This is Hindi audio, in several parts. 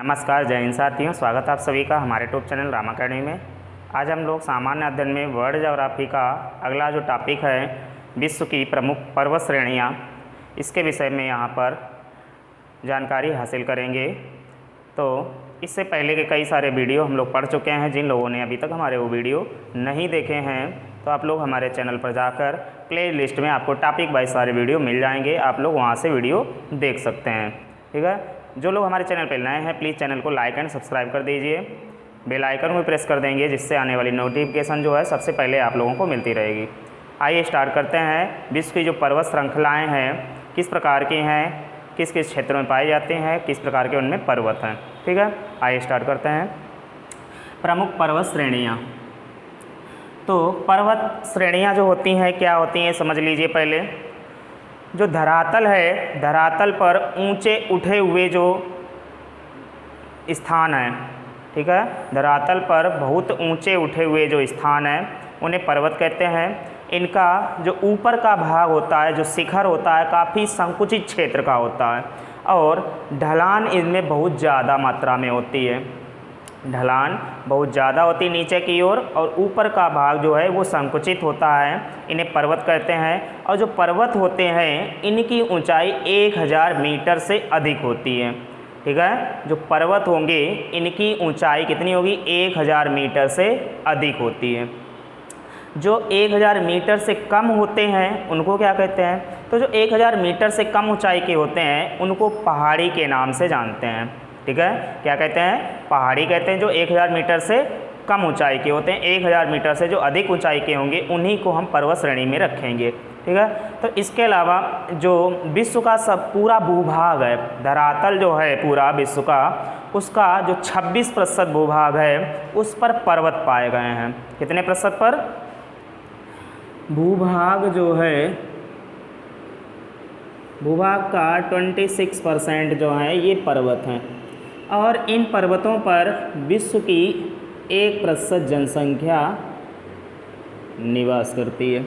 नमस्कार, जय हिंद साथियों। स्वागत है आप सभी का हमारे यूट्यूब चैनल रामा अकेडमी में। आज हम लोग सामान्य अध्ययन में वर्ल्ड ज्योग्राफी का अगला जो टॉपिक है विश्व की प्रमुख पर्वत श्रेणियाँ, इसके विषय में यहाँ पर जानकारी हासिल करेंगे। तो इससे पहले के कई सारे वीडियो हम लोग पढ़ चुके हैं। जिन लोगों ने अभी तक हमारे वो वीडियो नहीं देखे हैं तो आप लोग हमारे चैनल पर जाकर प्ले लिस्ट में आपको टॉपिक वाइज सारे वीडियो मिल जाएंगे, आप लोग वहाँ से वीडियो देख सकते हैं। ठीक है, जो लोग हमारे चैनल पर नए हैं प्लीज़ चैनल को लाइक एंड सब्सक्राइब कर दीजिए, बेल आइकन भी प्रेस कर देंगे, जिससे आने वाली नोटिफिकेशन जो है सबसे पहले आप लोगों को मिलती रहेगी। आइए स्टार्ट करते हैं। विश्व की जो पर्वत श्रृंखलाएँ हैं किस प्रकार की हैं, किस किस क्षेत्रों में पाए जाते हैं, किस प्रकार के उनमें पर्वत हैं। ठीक है, आइए स्टार्ट करते हैं। प्रमुख पर्वत श्रेणियाँ। तो पर्वत श्रेणियाँ जो होती हैं क्या होती हैं समझ लीजिए। पहले जो धरातल है, धरातल पर ऊंचे उठे हुए जो स्थान हैं, ठीक है, धरातल पर बहुत ऊंचे उठे हुए जो स्थान हैं उन्हें पर्वत कहते हैं। इनका जो ऊपर का भाग होता है, जो शिखर होता है, काफ़ी संकुचित क्षेत्र का होता है और ढलान इनमें बहुत ज़्यादा मात्रा में होती है। ढलान बहुत ज़्यादा होती है नीचे की ओर और ऊपर का भाग जो है वो संकुचित होता है, इन्हें पर्वत कहते हैं। और जो पर्वत होते हैं इनकी ऊंचाई 1000 मीटर से अधिक होती है। ठीक है, जो पर्वत होंगे इनकी ऊंचाई कितनी होगी, 1000 मीटर से अधिक होती है। जो 1000 मीटर से कम होते हैं उनको क्या कहते हैं, तो जो 1000 मीटर से कम ऊंचाई के होते हैं उनको पहाड़ी के नाम से जानते हैं। ठीक है, क्या कहते हैं, पहाड़ी कहते हैं। जो 1000 मीटर से कम ऊंचाई के होते हैं, 1000 मीटर से जो अधिक ऊंचाई के होंगे उन्हीं को हम पर्वत श्रेणी में रखेंगे। ठीक है, तो इसके अलावा जो विश्व का सब पूरा भूभाग है, धरातल जो है पूरा विश्व का, उसका जो 26% भूभाग है उस पर पर्वत पाए गए हैं। कितने प्रतिशत पर, भूभाग जो है, भूभाग का 26% जो है ये पर्वत हैं। और इन पर्वतों पर विश्व की 1% जनसंख्या निवास करती है।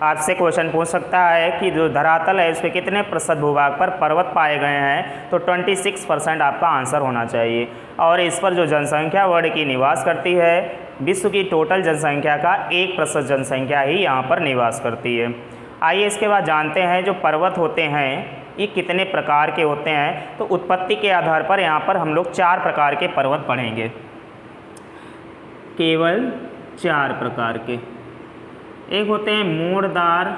आपसे क्वेश्चन पूछ सकता है कि जो धरातल है उसके कितने प्रतिशत भूभाग पर पर्वत पाए गए हैं, तो 26% आपका आंसर होना चाहिए। और इस पर जो जनसंख्या वर्ल्ड की निवास करती है, विश्व की टोटल जनसंख्या का 1% जनसंख्या ही यहाँ पर निवास करती है। आइए इसके बाद जानते हैं जो पर्वत होते हैं ये कितने प्रकार के होते हैं। तो उत्पत्ति के आधार पर यहाँ पर हम लोग 4 प्रकार के पर्वत पढ़ेंगे, केवल 4 प्रकार के। एक होते हैं मोड़दार,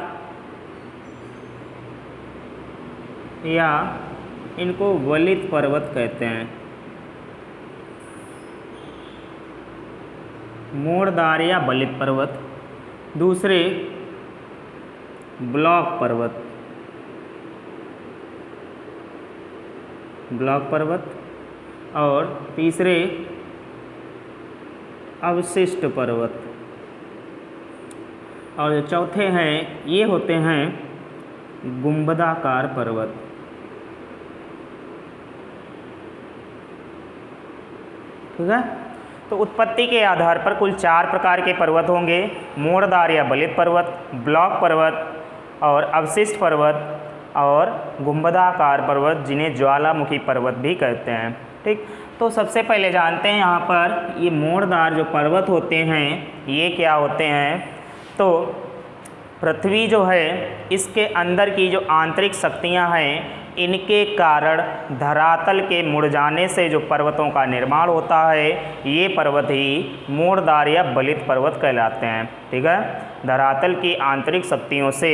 या इनको वलित पर्वत कहते हैं। मोड़दार या वलित पर्वत। दूसरे ब्लॉक पर्वत, ब्लॉक पर्वत। और तीसरे अवशिष्ट पर्वत। और जो चौथे हैं ये होते हैं गुंबदाकार पर्वत। ठीक है, तो उत्पत्ति के आधार पर कुल 4 प्रकार के पर्वत होंगे, मोड़दार या वलित पर्वत, ब्लॉक पर्वत और अवशिष्ट पर्वत और गुंबदाकार पर्वत, जिन्हें ज्वालामुखी पर्वत भी कहते हैं। ठीक, तो सबसे पहले जानते हैं यहाँ पर ये मोड़दार जो पर्वत होते हैं ये क्या होते हैं। तो पृथ्वी जो है इसके अंदर की जो आंतरिक शक्तियाँ हैं इनके कारण धरातल के मुड़ जाने से जो पर्वतों का निर्माण होता है ये पर्वत ही मोड़दार या वलित पर्वत कहलाते हैं। ठीक है, धरातल की आंतरिक शक्तियों से,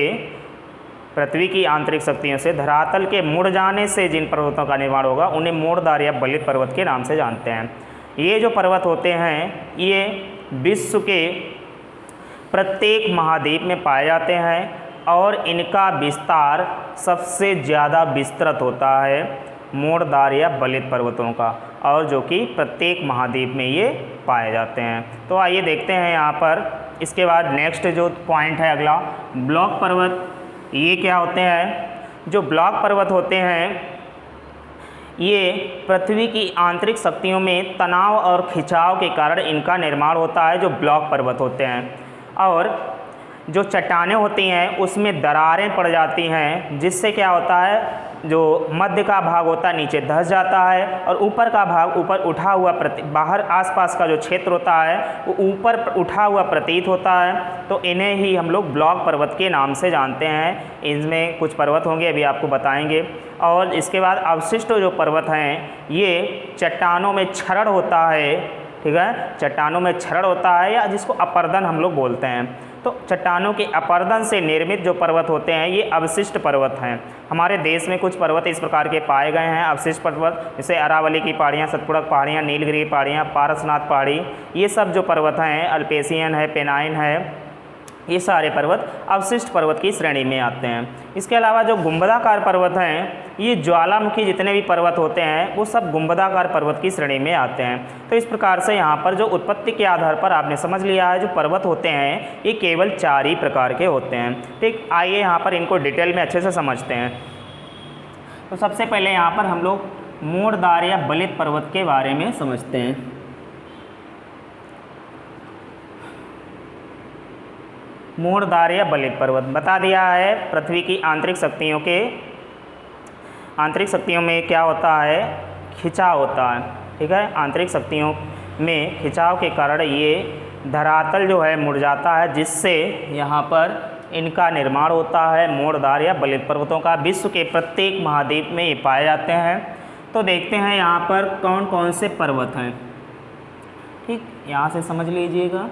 पृथ्वी की आंतरिक शक्तियों से धरातल के मुड़ जाने से जिन पर्वतों का निर्माण होगा उन्हें मोड़दार या वलित पर्वत के नाम से जानते हैं। ये जो पर्वत होते हैं ये विश्व के प्रत्येक महाद्वीप में पाए जाते हैं और इनका विस्तार सबसे ज़्यादा विस्तृत होता है मोड़दार या वलित पर्वतों का, और जो कि प्रत्येक महाद्वीप में ये पाए जाते हैं। तो आइए देखते हैं यहाँ पर। इसके बाद नेक्स्ट जो पॉइंट है अगला, ब्लॉक पर्वत। ये क्या होते हैं, जो ब्लॉक पर्वत होते हैं ये पृथ्वी की आंतरिक शक्तियों में तनाव और खिंचाव के कारण इनका निर्माण होता है, जो ब्लॉक पर्वत होते हैं। और जो चट्टानें होती हैं उसमें दरारें पड़ जाती हैं, जिससे क्या होता है जो मध्य का भाग होता है नीचे धंस जाता है और ऊपर का भाग ऊपर उठा हुआ बाहर आसपास का जो क्षेत्र होता है वो ऊपर उठा हुआ प्रतीत होता है। तो इन्हें ही हम लोग ब्लॉक पर्वत के नाम से जानते हैं। इनमें कुछ पर्वत होंगे, अभी आपको बताएंगे। और इसके बाद अवशिष्ट जो पर्वत हैं ये चट्टानों में क्षरण होता है, ठीक है, चट्टानों में क्षरण होता है या जिसको अपर्दन हम लोग बोलते हैं। तो चट्टानों के अपर्दन से निर्मित जो पर्वत होते हैं ये अवशिष्ट पर्वत हैं। हमारे देश में कुछ पर्वत इस प्रकार के पाए गए हैं अवशिष्ट पर्वत, जैसे अरावली की पहाड़ियाँ, सतपुड़ा पहाड़ियाँ, नीलगिरी पहाड़ियाँ, पारसनाथ पहाड़ी, ये सब जो पर्वत हैं, अल्पेशियन है, पेनाइन है, ये सारे पर्वत अवशिष्ट पर्वत की श्रेणी में आते हैं। इसके अलावा जो गुंबदाकार पर्वत हैं, ये ज्वालामुखी जितने भी पर्वत होते हैं वो सब गुंबदाकार पर्वत की श्रेणी में आते हैं। तो इस प्रकार से यहाँ पर जो उत्पत्ति के आधार पर आपने समझ लिया है, जो पर्वत होते हैं ये केवल 4 ही प्रकार के होते हैं। ठीक, आइए यहाँ पर इनको डिटेल में अच्छे से समझते हैं। तो सबसे पहले यहाँ पर हम लोग मोड़दार या बलित पर्वत के बारे में समझते हैं। मोड़दार या बलित पर्वत बता दिया है, पृथ्वी की आंतरिक शक्तियों में क्या होता है, खिंचाव होता है, ठीक है। आंतरिक शक्तियों में खिंचाव के कारण ये धरातल जो है मुड़ जाता है, जिससे यहाँ पर इनका निर्माण होता है मोड़दार या बलित पर्वतों का। विश्व के प्रत्येक महाद्वीप में ये पाए जाते हैं। तो देखते हैं यहाँ पर कौन कौन से पर्वत हैं। ठीक, यहाँ से समझ लीजिएगा।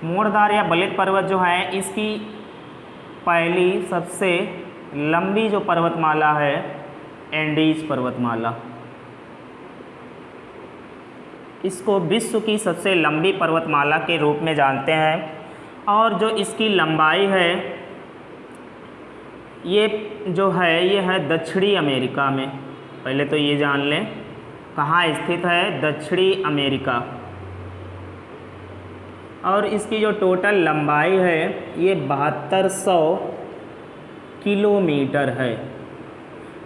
मोड़दार या बलित पर्वत जो है, इसकी पहली सबसे लंबी जो पर्वतमाला है एंडीज पर्वतमाला, इसको विश्व की सबसे लंबी पर्वतमाला के रूप में जानते हैं। और जो इसकी लंबाई है ये जो है ये है दक्षिणी अमेरिका में। पहले तो ये जान लें कहाँ स्थित है, दक्षिणी अमेरिका। और इसकी जो टोटल लंबाई है ये 7200 किलोमीटर है,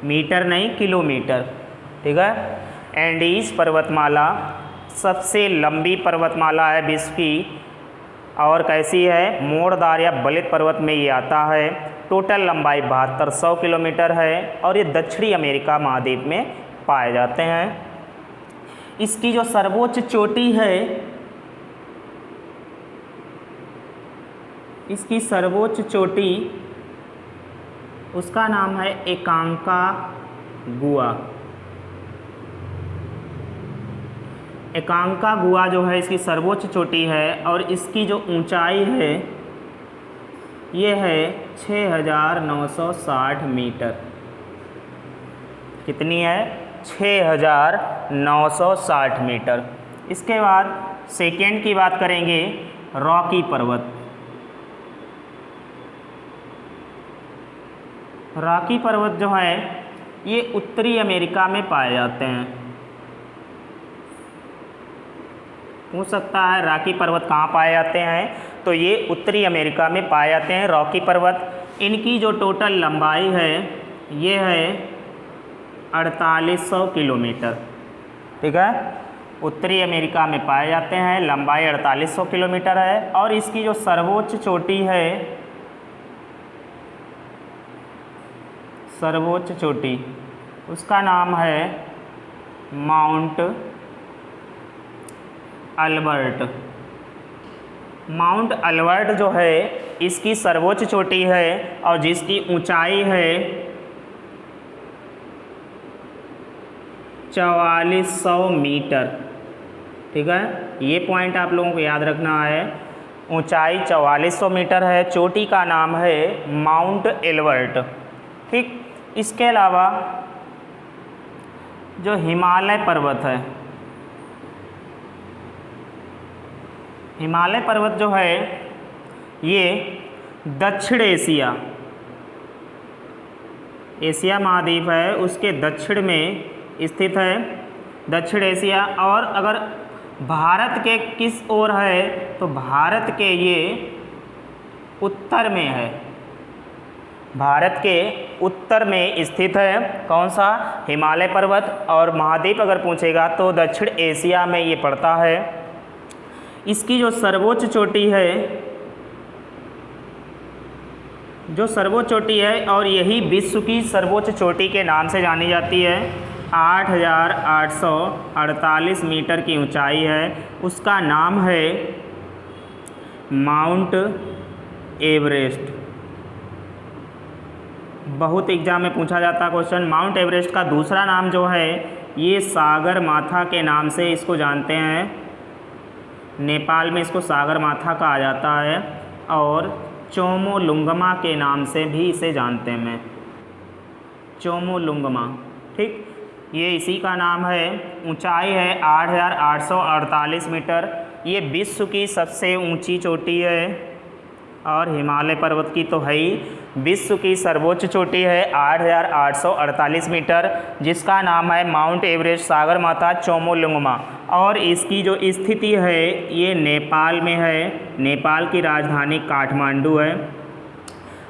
मीटर नहीं किलोमीटर, ठीक है। एंडीज पर्वतमाला सबसे लंबी पर्वतमाला है विश्व की। और कैसी है, मोड़दार या बलित पर्वत में ये आता है। टोटल लंबाई 7200 किलोमीटर है और ये दक्षिणी अमेरिका महाद्वीप में पाए जाते हैं। इसकी जो सर्वोच्च चोटी है, इसकी सर्वोच्च चोटी, उसका नाम है एकांकागुआ। एकांकागुआ जो है इसकी सर्वोच्च चोटी है और इसकी जो ऊंचाई है ये है 6960 मीटर। कितनी है, 6960 मीटर। इसके बाद सेकेंड की बात करेंगे, रॉकी पर्वत। रॉकी पर्वत जो है ये उत्तरी अमेरिका में पाए जाते हैं। पूछ सकता है रॉकी पर्वत कहाँ पाए जाते हैं, तो ये उत्तरी अमेरिका में पाए जाते हैं रॉकी पर्वत। इनकी जो टोटल लंबाई है ये है 4800 किलोमीटर, ठीक है। उत्तरी अमेरिका में पाए जाते हैं, लंबाई 4800 किलोमीटर है। और इसकी जो सर्वोच्च चोटी है, सर्वोच्च चोटी, उसका नाम है माउंट अल्बर्ट। माउंट अल्बर्ट जो है इसकी सर्वोच्च चोटी है और जिसकी ऊंचाई है 4400 मीटर, ठीक है। ये पॉइंट आप लोगों को याद रखना है। ऊंचाई 4400 मीटर है, चोटी का नाम है माउंट एल्बर्ट, ठीक। इसके अलावा जो हिमालय पर्वत है, हिमालय पर्वत जो है ये दक्षिण एशिया महाद्वीप है उसके दक्षिण में स्थित है, दक्षिण एशिया। और अगर भारत के किस ओर है तो भारत के ये उत्तर में है, भारत के उत्तर में स्थित है। कौन सा, हिमालय पर्वत। और महाद्वीप अगर पूछेगा तो दक्षिण एशिया में ये पड़ता है। इसकी जो सर्वोच्च चोटी है जो सर्वोच्च चोटी है और यही विश्व की सर्वोच्च चोटी के नाम से जानी जाती है, 8,848 मीटर की ऊंचाई है, उसका नाम है माउंट एवरेस्ट। बहुत एग्जाम में पूछा जाता क्वेश्चन। माउंट एवरेस्ट का दूसरा नाम जो है ये सागर माथा के नाम से इसको जानते हैं। नेपाल में इसको सागर माथा कहा जाता है और चोमोलुंगमा के नाम से भी इसे जानते हैं, चोमोलुंगमा। ठीक, ये इसी का नाम है। ऊंचाई है 8,848 मीटर। ये विश्व की सबसे ऊंची चोटी है और हिमालय पर्वत की तो है ही। विश्व की सर्वोच्च चोटी है 8,848 मीटर, जिसका नाम है माउंट एवरेस्ट सागर माथा चोमोलुंगमा। और इसकी जो स्थिति है ये नेपाल में है। नेपाल की राजधानी काठमांडू है।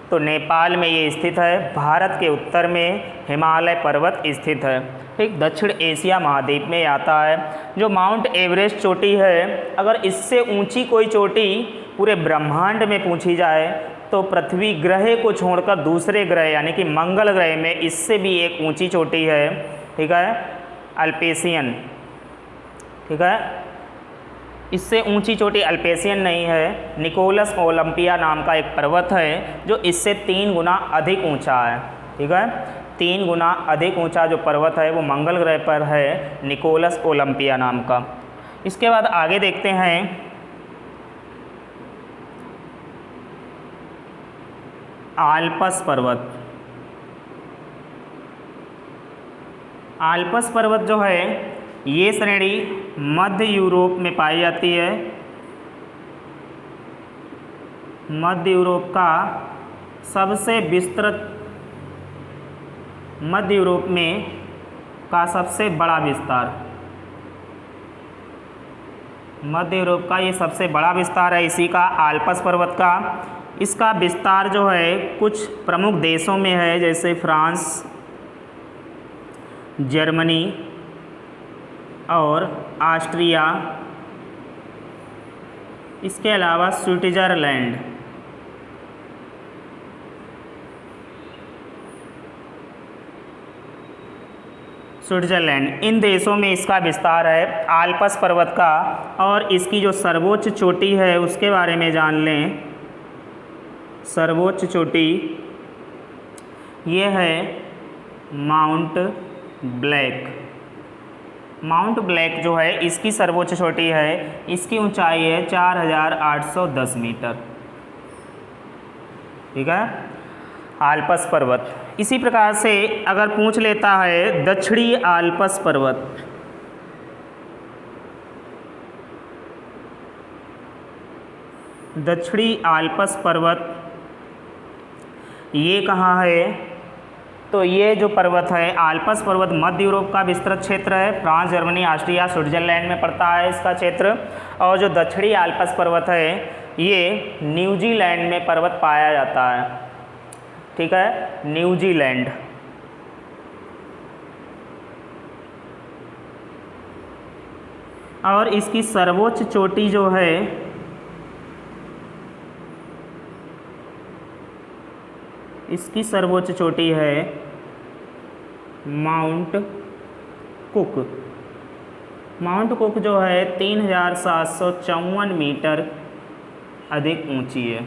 तो नेपाल में ये स्थित है। भारत के उत्तर में हिमालय पर्वत स्थित है। ठीक, दक्षिण एशिया महाद्वीप में आता है। जो माउंट एवरेस्ट चोटी है, अगर इससे ऊंची कोई चोटी पूरे ब्रह्मांड में पूछी जाए तो पृथ्वी ग्रह को छोड़कर दूसरे ग्रह यानी कि मंगल ग्रह में इससे भी एक ऊंची चोटी है। ठीक है, अल्पेशियन। ठीक है, इससे ऊंची चोटी अल्पेशियन नहीं है, निकोलस ओलंपिया नाम का एक पर्वत है जो इससे 3 गुना अधिक ऊंचा है। ठीक है, 3 गुना अधिक ऊंचा जो पर्वत है वो मंगल ग्रह पर है, निकोलस ओलंपिया नाम का। इसके बाद आगे देखते हैं आल्पस पर्वत। आल्पस पर्वत जो है ये श्रेणी मध्य यूरोप में पाई जाती है। मध्य यूरोप का सबसे विस्तृत, मध्य यूरोप में का सबसे बड़ा विस्तार, मध्य यूरोप का ये सबसे बड़ा विस्तार है इसी का, आल्पस पर्वत का। इसका विस्तार जो है कुछ प्रमुख देशों में है, जैसे फ्रांस, जर्मनी और ऑस्ट्रिया, इसके अलावा स्विट्ज़रलैंड। स्विट्ज़रलैंड, इन देशों में इसका विस्तार है आल्पस पर्वत का। और इसकी जो सर्वोच्च चोटी है उसके बारे में जान लें। सर्वोच्च चोटी ये है माउंट ब्लैक। माउंट ब्लैक जो है इसकी सर्वोच्च चोटी है, इसकी ऊंचाई है 4,810 मीटर। ठीक है, आल्पस पर्वत। इसी प्रकार से अगर पूछ लेता है दक्षिणी आल्पस पर्वत, दक्षिणी आल्पस पर्वत ये कहाँ है? तो ये जो पर्वत है आल्पस पर्वत मध्य यूरोप का विस्तृत क्षेत्र है। फ्रांस, जर्मनी, ऑस्ट्रिया, स्विट्ज़रलैंड में पड़ता है इसका क्षेत्र। और जो दक्षिणी आल्पस पर्वत है ये न्यूजीलैंड में पर्वत पाया जाता है। ठीक है, न्यूजीलैंड। और इसकी सर्वोच्च चोटी जो है इसकी सर्वोच्च चोटी है माउंट कुक। माउंट कुक जो है 3,754 मीटर अधिक ऊंची है।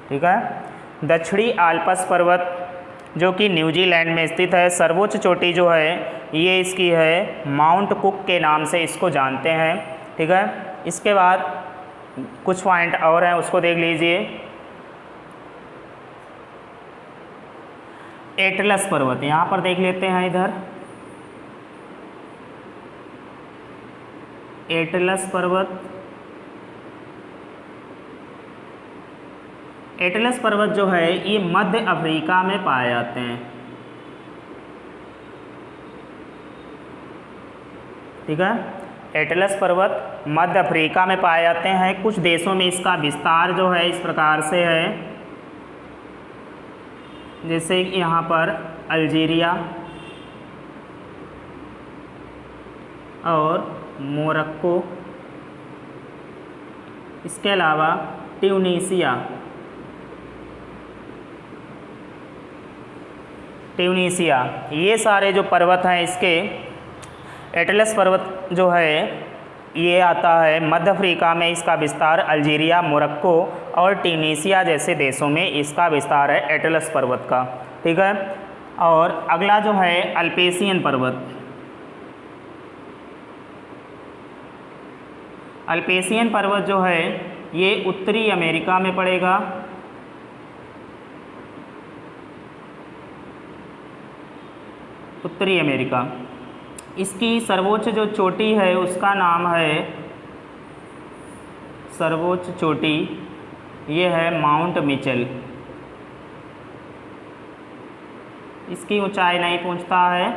ठीक है, दक्षिणी आल्पस पर्वत जो कि न्यूजीलैंड में स्थित है, सर्वोच्च चोटी जो है ये इसकी है माउंट कुक के नाम से इसको जानते हैं। ठीक है, इसके बाद कुछ पॉइंट और हैं उसको देख लीजिए। एटलस पर्वत, यहाँ पर देख लेते हैं इधर। एटलस पर्वत, एटलस पर्वत जो है ये मध्य अफ्रीका में पाए जाते हैं। ठीक है, एटलस पर्वत मध्य अफ्रीका में पाए जाते हैं। कुछ देशों में इसका विस्तार जो है इस प्रकार से है, जैसे यहाँ पर अल्जीरिया और मोरक्को, इसके अलावा ट्यूनीसिया ट्यूनीशिया, ये सारे जो पर्वत हैं इसके एटलस पर्वत जो है ये आता है मध्य अफ्रीका में, इसका विस्तार अल्जीरिया, मोरक्को और ट्यूनीशिया जैसे देशों में इसका विस्तार है एटलस पर्वत का। ठीक है। और अगला जो है अल्पेशियन पर्वत। अल्पेशियन पर्वत जो है ये उत्तरी अमेरिका में पड़ेगा। उत्तरी अमेरिका, इसकी सर्वोच्च जो चोटी है उसका नाम है, सर्वोच्च चोटी ये है माउंट मिचेल। इसकी ऊंचाई नहीं पूछता है,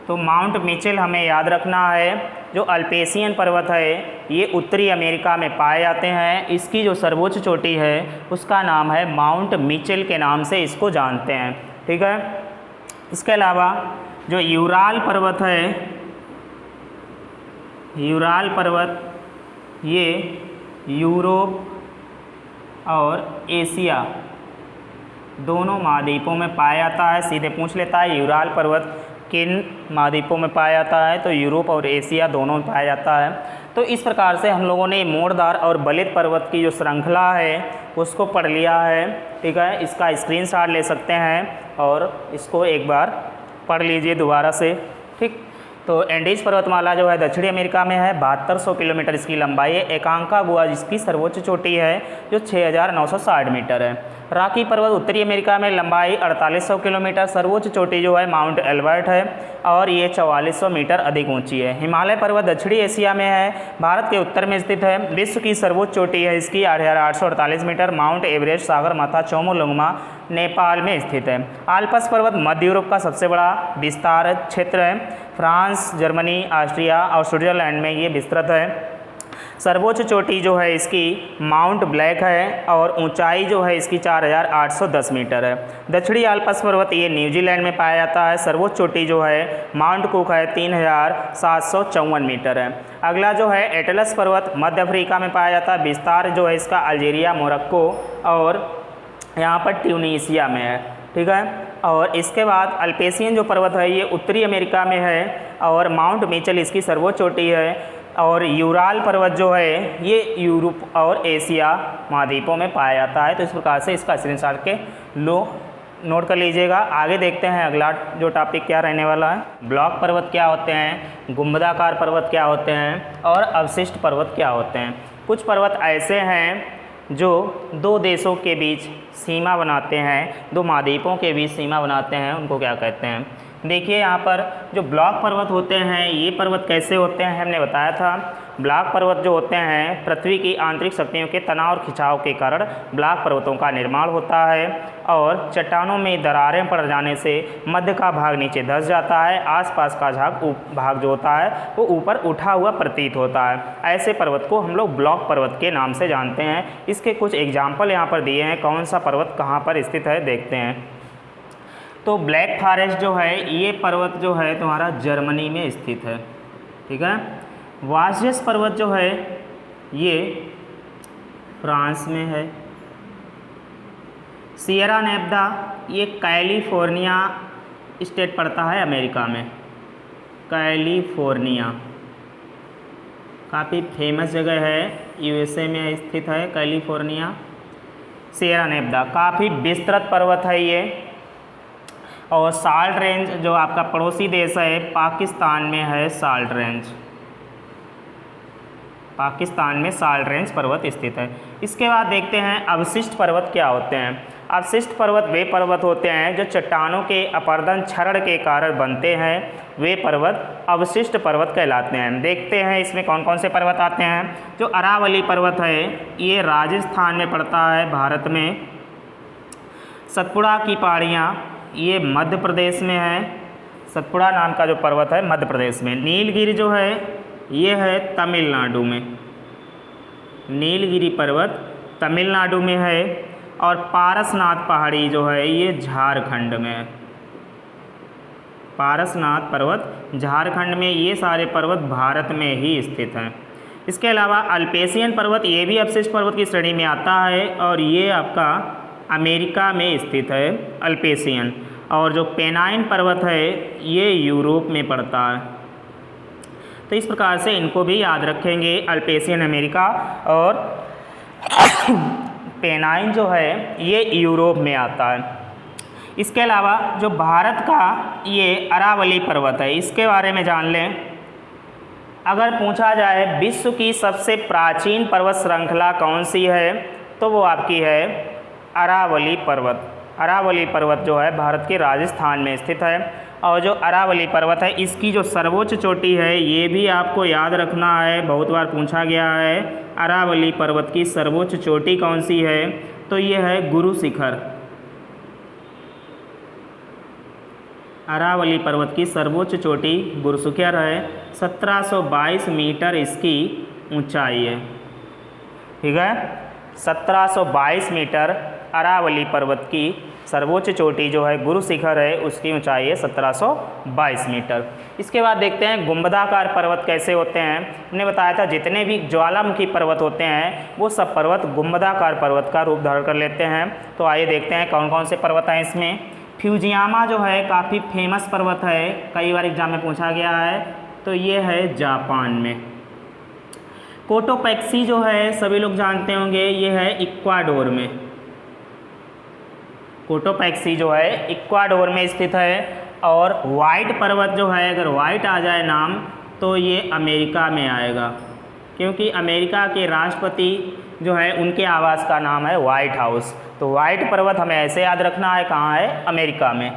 तो माउंट मिचेल हमें याद रखना है। जो अल्पेशियन पर्वत है ये उत्तरी अमेरिका में पाए जाते हैं। इसकी जो सर्वोच्च चोटी है उसका नाम है माउंट मिचेल के नाम से इसको जानते हैं। ठीक है। इसके अलावा जो यूराल पर्वत है, यूराल पर्वत ये यूरोप और एशिया दोनों महाद्वीपों में पाया जाता है। सीधे पूछ लेता है यूराल पर्वत किन महाद्वीपों में पाया जाता है, तो यूरोप और एशिया दोनों में पाया जाता है। तो इस प्रकार से हम लोगों ने मोरदार और बलित पर्वत की जो श्रृंखला है उसको पढ़ लिया है। ठीक है। इसका स्क्रीनशॉट ले सकते हैं और इसको एक बार पढ़ लीजिए दोबारा से। ठीक। तो एंडीज पर्वतमाला जो है दक्षिणी अमेरिका में है, 7200 किलोमीटर इसकी लंबाई है। एकांका गुहा जिसकी सर्वोच्च चोटी है जो 6960 मीटर है। रॉकी पर्वत उत्तरी अमेरिका में, लंबाई 4800 किलोमीटर, सर्वोच्च चोटी जो है माउंट एल्बर्ट है और ये 4400 मीटर अधिक ऊंची है। हिमालय पर्वत दक्षिणी एशिया में है, भारत के उत्तर में स्थित है। विश्व की सर्वोच्च चोटी है इसकी 8848 metre. Mount Everest Sagarmatha Chomolungma Nepal में स्थित है। आल्प्स पर्वत मध्य यूरोप का सबसे बड़ा विस्तार क्षेत्र है। फ्रांस, जर्मनी, ऑस्ट्रिया और स्विट्जरलैंड में ये विस्तृत है। सर्वोच्च चोटी जो है इसकी माउंट ब्लैक है और ऊंचाई जो है इसकी 4810 मीटर है। दक्षिणी आल्प्स पर्वत ये न्यूजीलैंड में पाया जाता है। सर्वोच्च चोटी जो है माउंट कुक है 3754 मीटर है। अगला जो है एटलस पर्वत मध्य अफ्रीका में पाया जाता है। विस्तार जो है इसका अल्जीरिया, मोरक्को और यहाँ पर ट्यूनीशिया में है। ठीक है। और इसके बाद अल्पेशियन जो पर्वत है ये उत्तरी अमेरिका में है और माउंट मिचेल इसकी सर्वोच्च चोटी है। और यूराल पर्वत जो है ये यूरोप और एशिया महाद्वीपों में पाया जाता है। तो इस प्रकार से इसका स्क्रीनशॉट के नोट कर लीजिएगा। आगे देखते हैं अगला जो टॉपिक क्या रहने वाला है। ब्लॉक पर्वत क्या होते हैं, गुंबदाकार पर्वत क्या होते हैं और अवशिष्ट पर्वत क्या होते हैं। कुछ पर्वत ऐसे हैं जो दो देशों के बीच सीमा बनाते हैं, दो महाद्वीपों के बीच सीमा बनाते हैं, उनको क्या कहते हैं। देखिए यहाँ पर जो ब्लॉक पर्वत होते हैं ये पर्वत कैसे होते हैं हमने बताया था। ब्लॉक पर्वत जो होते हैं पृथ्वी की आंतरिक शक्तियों के तनाव और खिंचाव के कारण ब्लॉक पर्वतों का निर्माण होता है और चट्टानों में दरारें पड़ जाने से मध्य का भाग नीचे धंस जाता है, आसपास का भाग जो होता है वो ऊपर उठा हुआ प्रतीत होता है। ऐसे पर्वत को हम लोग ब्लॉक पर्वत के नाम से जानते हैं। इसके कुछ एग्जाम्पल यहाँ पर दिए हैं, कौन सा पर्वत कहाँ पर स्थित है देखते हैं। तो ब्लैक फॉरेस्ट जो है ये पर्वत जो है तुम्हारा जर्मनी में स्थित है। ठीक है। वासियस पर्वत जो है ये फ्रांस में है। सियरा नेवादा ये कैलिफोर्निया स्टेट पड़ता है अमेरिका में। कैलिफोर्निया काफ़ी फेमस जगह है, यूएसए में स्थित है कैलिफोर्निया। सियरा नेवादा काफ़ी विस्तृत पर्वत है ये। और साल्ट रेंज जो आपका पड़ोसी देश है पाकिस्तान में है, साल्ट रेंज पाकिस्तान में साल्ट रेंज पर्वत स्थित है। इसके बाद देखते हैं अवशिष्ट पर्वत क्या होते हैं। अवशिष्ट पर्वत वे पर्वत होते हैं जो चट्टानों के अपरदन क्षरण के कारण बनते हैं, वे पर्वत अवशिष्ट पर्वत कहलाते हैं। देखते हैं इसमें कौन कौन से पर्वत आते हैं। जो अरावली पर्वत है ये राजस्थान में पड़ता है, भारत में। सतपुड़ा की पहाड़ियाँ ये मध्य प्रदेश में है। सतपुड़ा नाम का जो पर्वत है मध्य प्रदेश में। नीलगिरी जो है ये है तमिलनाडु में। नीलगिरी पर्वत तमिलनाडु में है। और पारसनाथ पहाड़ी जो है ये झारखंड में है। पारसनाथ पर्वत झारखंड में, ये सारे पर्वत भारत में ही स्थित हैं। इसके अलावा अल्पेशियन पर्वत ये भी अवशिष्ट पर्वत की श्रेणी में आता है और ये आपका अमेरिका में स्थित है अल्पेशियन। और जो पेनाइन पर्वत है ये यूरोप में पड़ता है। तो इस प्रकार से इनको भी याद रखेंगे, अल्पेशियन अमेरिका और पेनाइन जो है ये यूरोप में आता है। इसके अलावा जो भारत का ये अरावली पर्वत है इसके बारे में जान लें। अगर पूछा जाए विश्व की सबसे प्राचीन पर्वत श्रृंखला कौन सी है तो वो आपकी है अरावली पर्वत। अरावली पर्वत जो है भारत के राजस्थान में स्थित है और जो अरावली पर्वत है इसकी जो सर्वोच्च चोटी है ये भी आपको याद रखना है, बहुत बार पूछा गया है। अरावली पर्वत की सर्वोच्च चोटी कौन सी है तो ये है गुरु शिखर। अरावली पर्वत की सर्वोच्च चोटी गुरु शिखर है, 1722 मीटर इसकी ऊंचाई है। ठीक है, 1722 मीटर अरावली पर्वत की सर्वोच्च चोटी जो है गुरु शिखर है उसकी ऊंचाई है 1722 मीटर। इसके बाद देखते हैं गुंबदाकार पर्वत कैसे होते हैं। हमने बताया था जितने भी ज्वालामुखी पर्वत होते हैं वो सब पर्वत गुंबदाकार पर्वत का रूप धारण कर लेते हैं। तो आइए देखते हैं कौन कौन से पर्वत हैं इसमें। फ्यूजियामा जो है काफ़ी फेमस पर्वत है, कई बार एग्जाम में पूछा गया है, तो ये है जापान में। कोटोपैक्सी जो है सभी लोग जानते होंगे, ये है इक्वाडोर में। कोटोपैक्सी जो है इक्वाडोर में स्थित है। और वाइट पर्वत जो है, अगर वाइट आ जाए नाम तो ये अमेरिका में आएगा, क्योंकि अमेरिका के राष्ट्रपति जो है उनके आवास का नाम है वाइट हाउस। तो वाइट पर्वत हमें ऐसे याद रखना है, कहाँ है, अमेरिका में।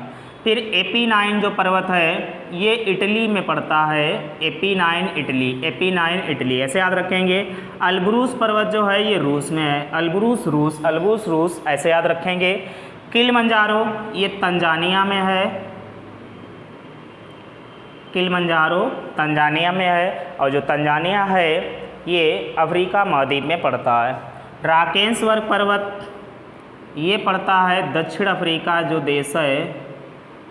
फिर एपीनाइन जो पर्वत है ये इटली में पड़ता है, एपीनाइन इटली, एपीनाइन इटली ऐसे याद रखेंगे। अल्ब्रूस पर्वत जो है ये रूस में है, अल्ब्रूस रूस, अल्ब्रूस रूस ऐसे याद रखेंगे। किलिमंजारो ये तंजानिया में है, किलिमंजारो तंजानिया में है और जो तंजानिया है ये अफ्रीका महाद्वीप में पड़ता है। ड्राकेंसबर्ग पर्वत ये पड़ता है दक्षिण अफ्रीका जो देश है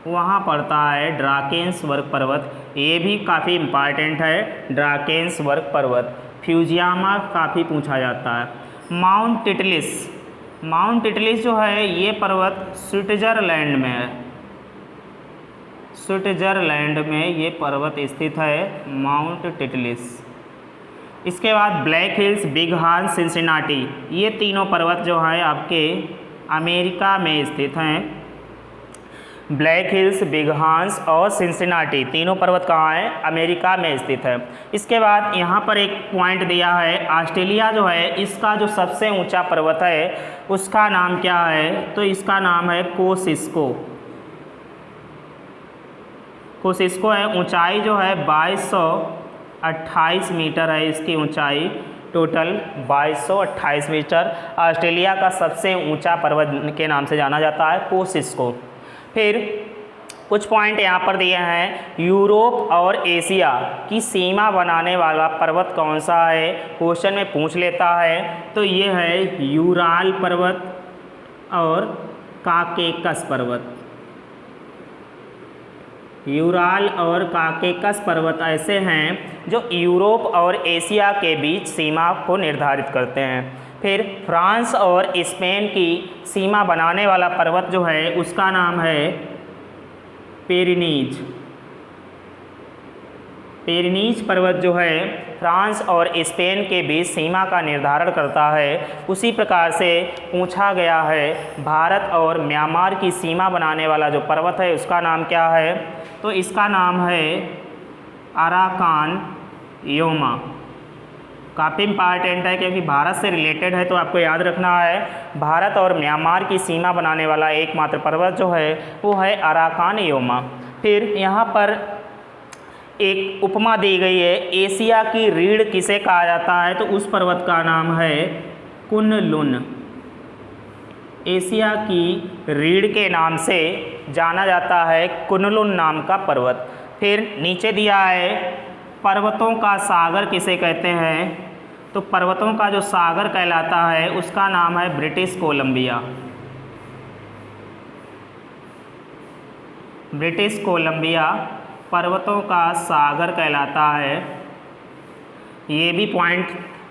वहाँ पड़ता है ड्राकेंसबर्ग पर्वत, ये भी काफ़ी इम्पॉर्टेंट है ड्राकेंसबर्ग पर्वत। फ्यूजियामा काफ़ी पूछा जाता है। माउंट टिटलिस, माउंट टिटलिस जो है ये पर्वत स्विट्ज़रलैंड में है, स्विट्ज़रलैंड में ये पर्वत स्थित है माउंट टिटलिस। इसके बाद black hills, big horn, Cincinnati, ये तीनों पर्वत जो है आपके अमेरिका में स्थित हैं। ब्लैक हिल्स, बिग हॉर्न्स और सिंसिनाटी तीनों पर्वत कहाँ हैं, अमेरिका में स्थित है। इसके बाद यहाँ पर एक पॉइंट दिया है, ऑस्ट्रेलिया जो है इसका जो सबसे ऊंचा पर्वत है उसका नाम क्या है, तो इसका नाम है कोसिस्को। कोसिस्को है, ऊंचाई जो है 2228 मीटर है इसकी ऊंचाई, टोटल 2228 मीटर। ऑस्ट्रेलिया का सबसे ऊंचा पर्वत के नाम से जाना जाता है कोसिस्को। फिर कुछ पॉइंट यहाँ पर दिए हैं, यूरोप और एशिया की सीमा बनाने वाला पर्वत कौन सा है, क्वेश्चन में पूछ लेता है। तो ये है यूराल पर्वत और काकेकस पर्वत। यूराल और काकेकस पर्वत ऐसे हैं जो यूरोप और एशिया के बीच सीमा को निर्धारित करते हैं। फिर फ्रांस और स्पेन की सीमा बनाने वाला पर्वत जो है उसका नाम है पेरिनीज। पेरिनीज पर्वत जो है फ्रांस और स्पेन के बीच सीमा का निर्धारण करता है। उसी प्रकार से पूछा गया है भारत और म्यांमार की सीमा बनाने वाला जो पर्वत है उसका नाम क्या है, तो इसका नाम है अराकान योमा। काफ़ी इम्पॉर्टेंट है क्योंकि भारत से रिलेटेड है, तो आपको याद रखना है भारत और म्यांमार की सीमा बनाने वाला एकमात्र पर्वत जो है वो है अराकान योमा। फिर यहाँ पर एक उपमा दी गई है, एशिया की रीढ़ किसे कहा जाता है, तो उस पर्वत का नाम है कुनलुन। एशिया की रीढ़ के नाम से जाना जाता है कुनलुन नाम का पर्वत। फिर नीचे दिया है पर्वतों का सागर किसे कहते हैं, तो पर्वतों का जो सागर कहलाता है उसका नाम है ब्रिटिश कोलंबिया। ब्रिटिश कोलंबिया पर्वतों का सागर कहलाता है। ये भी पॉइंट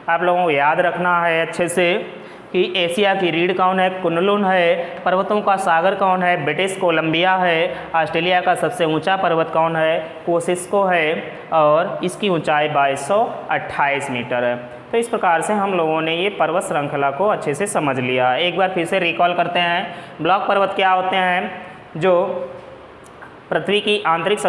आप लोगों को याद रखना है अच्छे से। कि एशिया की रीढ़ कौन है, कुनलुन है। पर्वतों का सागर कौन है, ब्रिटिश कोलंबिया है। ऑस्ट्रेलिया का सबसे ऊंचा पर्वत कौन है, कोसिस्को है और इसकी ऊंचाई 2228 मीटर है। तो इस प्रकार से हम लोगों ने ये पर्वत श्रृंखला को अच्छे से समझ लिया। एक बार फिर से रिकॉल करते हैं। ब्लॉक पर्वत क्या होते हैं, जो पृथ्वी की आंतरिक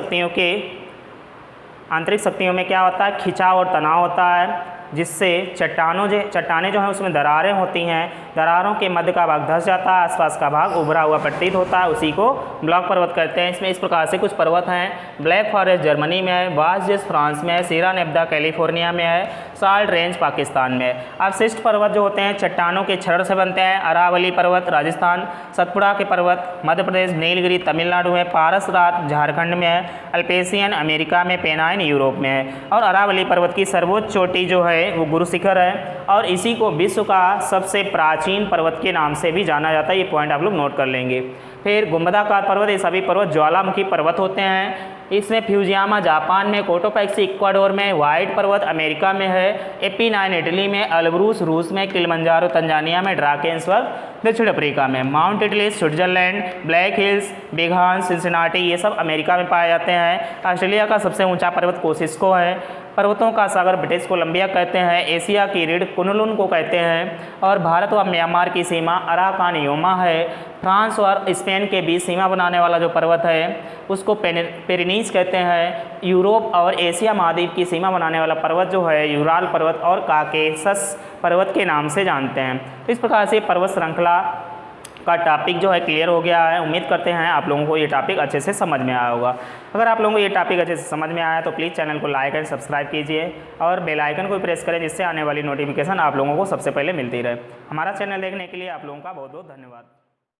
शक्तियों में क्या होता है, खिंचाव और तनाव होता है, जिससे चट्टानें जो हैं उसमें दरारें होती हैं। दरारों के मध्य का भाग धंस जाता है, आसपास का भाग उभरा हुआ प्रतीत होता है, उसी को ब्लॉक पर्वत कहते हैं। इसमें इस प्रकार से कुछ पर्वत हैं। ब्लैक फॉरेस्ट जर्मनी में है, वासजेस फ्रांस में है, सीरा नेवदा कैलिफोर्निया में है, साल्ट रेंज पाकिस्तान में है। अवशिष्ट पर्वत जो होते हैं चट्टानों के छड़ से बनते हैं। अरावली पर्वत राजस्थान, सतपुड़ा के पर्वत मध्य प्रदेश, नीलगिरी तमिलनाडु में, पारसरात झारखंड में है, अल्पेशियन अमेरिका में, पेनाइन यूरोप में है। और अरावली पर्वत की सर्वोच्च चोटी जो है वो गुरु शिखर है और इसी को विश्व का सबसे प्राचीन पर्वत के नाम से भी जाना जाता है। ये पॉइंट आप लोग नोट कर लेंगे। फिर गुंबदाकार पर्वत, ये सभी पर्वत ज्वालामुखी पर्वत होते हैं। इसमें फ्यूजियामा जापान में, कोटोपैक्सी इक्वाडोर में, व्हाइट पर्वत अमेरिका में है, एपिनाइन इटली में, अल्ब्रूस रूस में, किलिमंजारो तंजानिया में, ड्राकेंसवर्ग दक्षिण अफ्रीका में, Mount Titlis Switzerland, Black Hills, बिघान, सिंसिनाटी ये सब अमेरिका में पाए जाते हैं। ऑस्ट्रेलिया का सबसे ऊंचा पर्वत कोसिस्को है। पर्वतों का सागर ब्रिटिश कोलंबिया कहते हैं। एशिया की रीढ़ कुनलुन को कहते हैं। और भारत व म्यांमार की सीमा अराकान योमा है। फ्रांस और स्पेन के बीच सीमा बनाने वाला जो पर्वत है उसको पेरिनीज कहते हैं। यूरोप और एशिया महाद्वीप की सीमा बनाने वाला पर्वत जो है यूराल पर्वत और काकेसस पर्वत के नाम से जानते हैं। तो इस प्रकार से पर्वत श्रृंखला का टॉपिक जो है क्लियर हो गया है। उम्मीद करते हैं आप लोगों को ये टॉपिक अच्छे से समझ में आया होगा। अगर आप लोगों को ये टॉपिक अच्छे से समझ में आया तो प्लीज़ चैनल को लाइक एंड सब्सक्राइब कीजिए और बेल आइकन को प्रेस करें, जिससे आने वाली नोटिफिकेशन आप लोगों को सबसे पहले मिलती रहे। हमारा चैनल देखने के लिए आप लोगों का बहुत बहुत धन्यवाद।